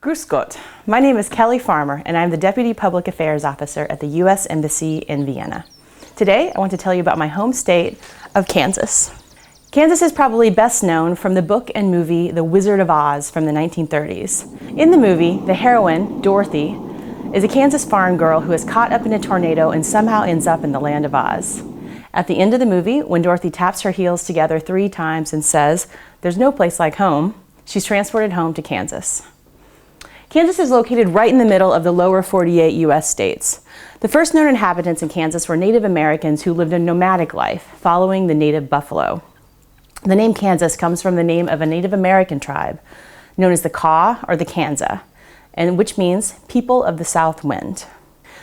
Grüß Gott. My name is Kellee Farmer, and I'm the Deputy Public Affairs Officer at the U.S. Embassy in Vienna. Today, I want to tell you about my home state of Kansas. Kansas is probably best known from the book and movie The Wizard of Oz from the 1930s. In the movie, the heroine, Dorothy, is a Kansas farm girl who is caught up in a tornado and somehow ends up in the land of Oz. At the end of the movie, when Dorothy taps her heels together 3 times and says, "There's no place like home," she's transported home to Kansas. Kansas is located right in the middle of the lower 48 U.S. states. The first known inhabitants in Kansas were Native Americans who lived a nomadic life, following the native buffalo. The name Kansas comes from the name of a Native American tribe, known as the Kaw or the Kansa, and which means people of the south wind.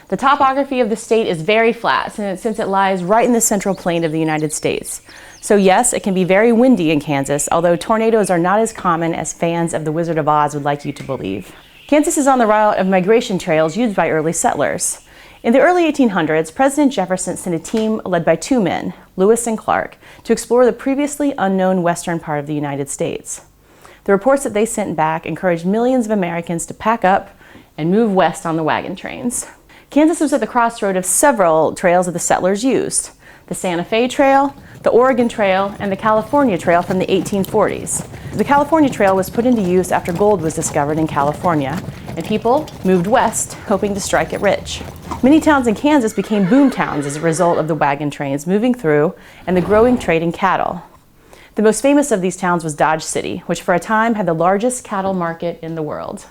The topography of the state is very flat since it lies right in the central plain of the United States. So yes, it can be very windy in Kansas, although tornadoes are not as common as fans of The Wizard of Oz would like you to believe. Kansas is on the route of migration trails used by early settlers. In the early 1800s, President Jefferson sent a team led by 2 men, Lewis and Clark, to explore the previously unknown western part of the United States. The reports that they sent back encouraged millions of Americans to pack up and move west on the wagon trains. Kansas was at the crossroad of several trails that the settlers used: the Santa Fe Trail, the Oregon Trail, and the California Trail from the 1840s. The California Trail was put into use after gold was discovered in California, and people moved west, hoping to strike it rich. Many towns in Kansas became boom towns as a result of the wagon trains moving through and the growing trade in cattle. The most famous of these towns was Dodge City, which for a time had the largest cattle market in the world.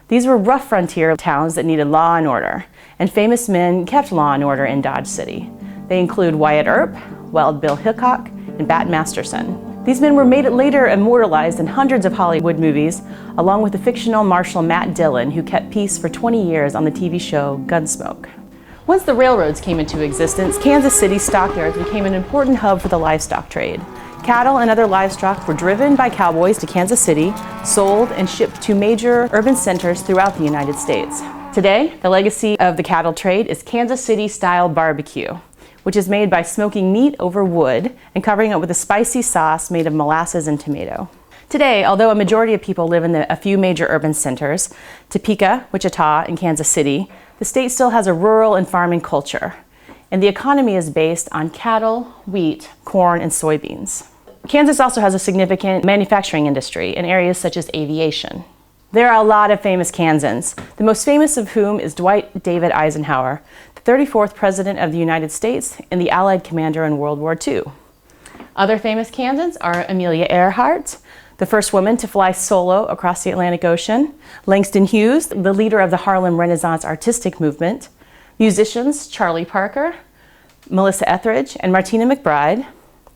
These were rough frontier towns that needed law and order, and famous men kept law and order in Dodge City. They include Wyatt Earp, Wild Bill Hickok, and Bat Masterson. These men were later immortalized in hundreds of Hollywood movies, along with the fictional Marshal Matt Dillon, who kept peace for 20 years on the TV show Gunsmoke. Once the railroads came into existence, Kansas City stockyards became an important hub for the livestock trade. Cattle and other livestock were driven by cowboys to Kansas City, sold, and shipped to major urban centers throughout the United States. Today, the legacy of the cattle trade is Kansas City-style barbecue, which is made by smoking meat over wood and covering it with a spicy sauce made of molasses and tomato. Today, although a majority of people live in a few major urban centers, Topeka, Wichita, and Kansas City, the state still has a rural and farming culture, and the economy is based on cattle, wheat, corn, and soybeans. Kansas also has a significant manufacturing industry in areas such as aviation. There are a lot of famous Kansans, the most famous of whom is Dwight David Eisenhower, the 34th President of the United States and the Allied commander in World War II. Other famous Kansans are Amelia Earhart, the first woman to fly solo across the Atlantic Ocean, Langston Hughes, the leader of the Harlem Renaissance artistic movement, musicians Charlie Parker, Melissa Etheridge, and Martina McBride,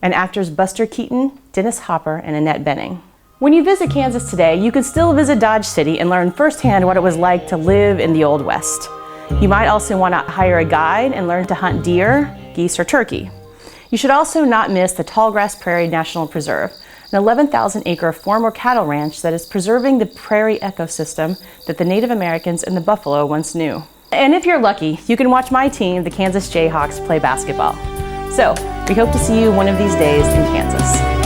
and actors Buster Keaton, Dennis Hopper, and Annette Bening. When you visit Kansas today, you can still visit Dodge City and learn firsthand what it was like to live in the Old West. You might also want to hire a guide and learn to hunt deer, geese, or turkey. You should also not miss the Tallgrass Prairie National Preserve, an 11,000-acre farm or cattle ranch that is preserving the prairie ecosystem that the Native Americans and the buffalo once knew. And if you're lucky, you can watch my team, the Kansas Jayhawks, play basketball. So, we hope to see you one of these days in Kansas.